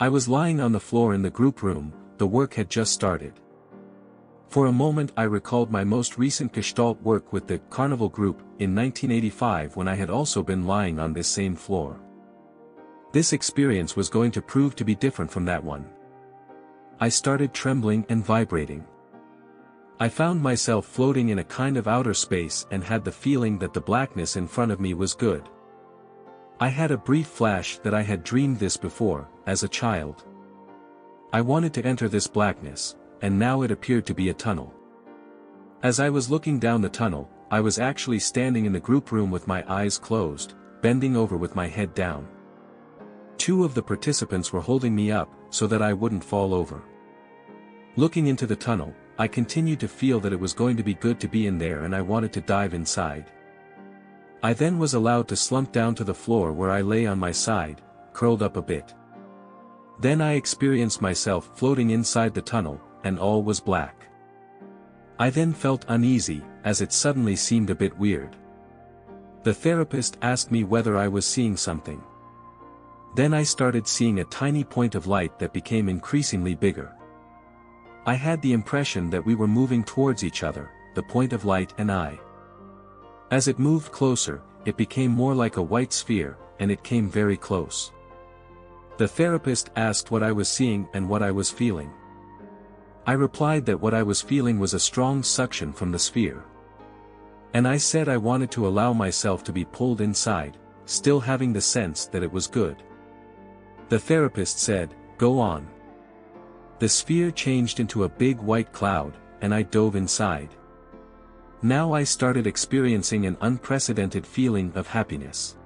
I was lying on the floor in the group room, the work had just started. For a moment I recalled my most recent Gestalt work with the Carnival group in 1985 when I had also been lying on this same floor. This experience was going to prove to be different from that one. I started trembling and vibrating. I found myself floating in a kind of outer space and had the feeling that the blackness in front of me was good. I had a brief flash that I had dreamed this before, as a child. I wanted to enter this blackness, and now it appeared to be a tunnel. As I was looking down the tunnel, I was actually standing in the group room with my eyes closed, bending over with my head down. Two of the participants were holding me up, so that I wouldn't fall over. Looking into the tunnel, I continued to feel that it was going to be good to be in there and I wanted to dive inside. I then was allowed to slump down to the floor where I lay on my side, curled up a bit. Then I experienced myself floating inside the tunnel, and all was black. I then felt uneasy, as it suddenly seemed a bit weird. The therapist asked me whether I was seeing something. Then I started seeing a tiny point of light that became increasingly bigger. I had the impression that we were moving towards each other, the point of light and I. As it moved closer, it became more like a white sphere, and it came very close. The therapist asked what I was seeing and what I was feeling. I replied that what I was feeling was a strong suction from the sphere. And I said I wanted to allow myself to be pulled inside, still having the sense that it was good. The therapist said, "Go on." The sphere changed into a big white cloud, and I dove inside. Now I started experiencing an unprecedented feeling of happiness.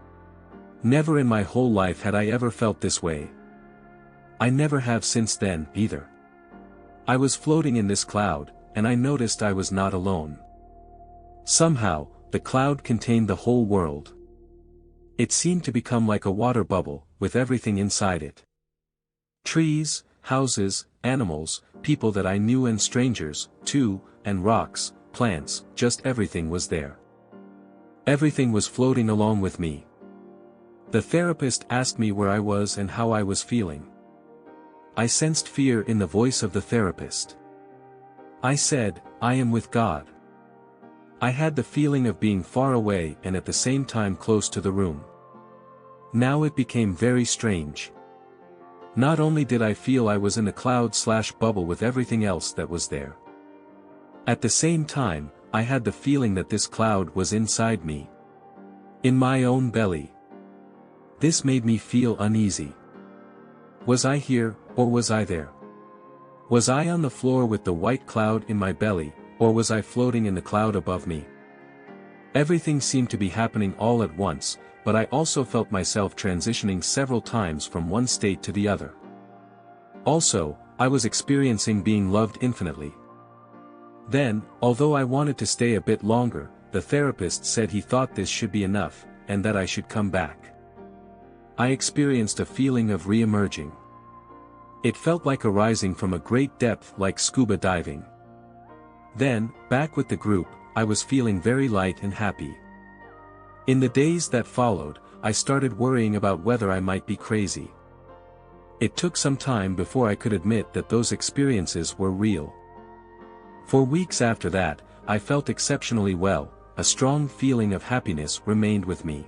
Never in my whole life had I ever felt this way. I never have since then, either. I was floating in this cloud, and I noticed I was not alone. Somehow, the cloud contained the whole world. It seemed to become like a water bubble, with everything inside it. Trees, houses, animals, people that I knew and strangers, too, and rocks, plants, just everything was there. Everything was floating along with me. The therapist asked me where I was and how I was feeling. I sensed fear in the voice of the therapist. I said, "I am with God." I had the feeling of being far away and at the same time close to the room. Now it became very strange. Not only did I feel I was in a cloud/bubble with everything else that was there. At the same time, I had the feeling that this cloud was inside me. In my own belly. This made me feel uneasy. Was I here, or was I there? Was I on the floor with the white cloud in my belly, or was I floating in the cloud above me? Everything seemed to be happening all at once, but I also felt myself transitioning several times from one state to the other. Also, I was experiencing being loved infinitely. Then, although I wanted to stay a bit longer, the therapist said he thought this should be enough, and that I should come back. I experienced a feeling of re-emerging. It felt like arising from a great depth like scuba diving. Then, back with the group, I was feeling very light and happy. In the days that followed, I started worrying about whether I might be crazy. It took some time before I could admit that those experiences were real. For weeks after that, I felt exceptionally well, a strong feeling of happiness remained with me.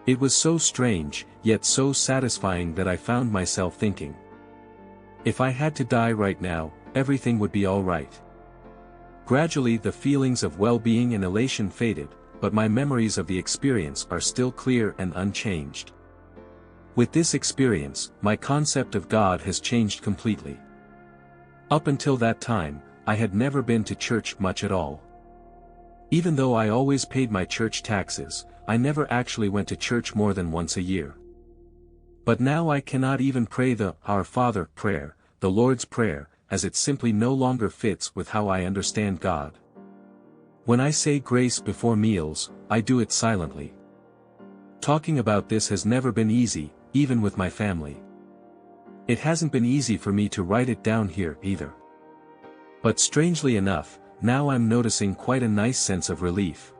It was so strange, yet so satisfying that I found myself thinking. If I had to die right now, everything would be all right. Gradually the feelings of well-being and elation faded, but my memories of the experience are still clear and unchanged. With this experience, my concept of God has changed completely. Up until that time, I had never been to church much at all. Even though I always paid my church taxes, I never actually went to church more than once a year. But now I cannot even pray the Our Father prayer, the Lord's Prayer, as it simply no longer fits with how I understand God. When I say grace before meals, I do it silently. Talking about this has never been easy, even with my family. It hasn't been easy for me to write it down here either. But strangely enough, now I'm noticing quite a nice sense of relief.